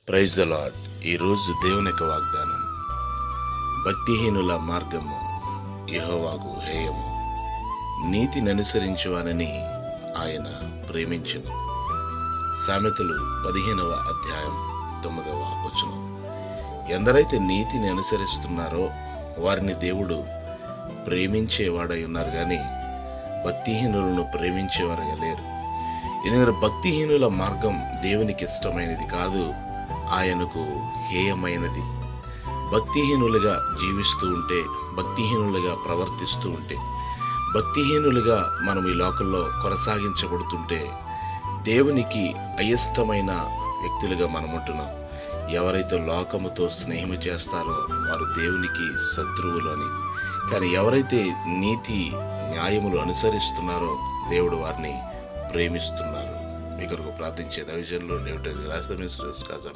Praise the lord. ఈరోజు దేవుని యొక్క వాగ్దానం, భక్తిహీనుల మార్గము యెహోవాకు హేయము, నీతిని అనుసరించువానని ఆయన ప్రేమించును. సామెతలు 15వ అధ్యాయం 9వ వచనం. ఎందరైతే నీతిని అనుసరిస్తున్నారో వారిని దేవుడు ప్రేమించేవాడై ఉన్నారు, కానీ భక్తిహీనులను ప్రేమించేవారుగా లేరు. ఎందుకంటే భక్తిహీనుల మార్గం దేవునికి ఇష్టమైనది కాదు, ఆయనకు హేయమైనది. భక్తిహీనులుగా జీవిస్తూ ఉంటే, భక్తిహీనులుగా ప్రవర్తిస్తూ ఉంటే, భక్తిహీనులుగా మనం ఈ లోకంలో కొనసాగించబడుతుంటే దేవునికి అయిష్టమైన వ్యక్తులుగా మనం ఉంటున్నాం. ఎవరైతే లోకముతో స్నేహము చేస్తారో వారు దేవునికి శత్రువులు అని. కానీ ఎవరైతే నీతి న్యాయములు అనుసరిస్తున్నారో దేవుడు వారిని ప్రేమిస్తున్నారు. మీ కొరకు ప్రార్థించే దైవజనులు రాష్ట్ర మినిస్టర్స్ కాజా.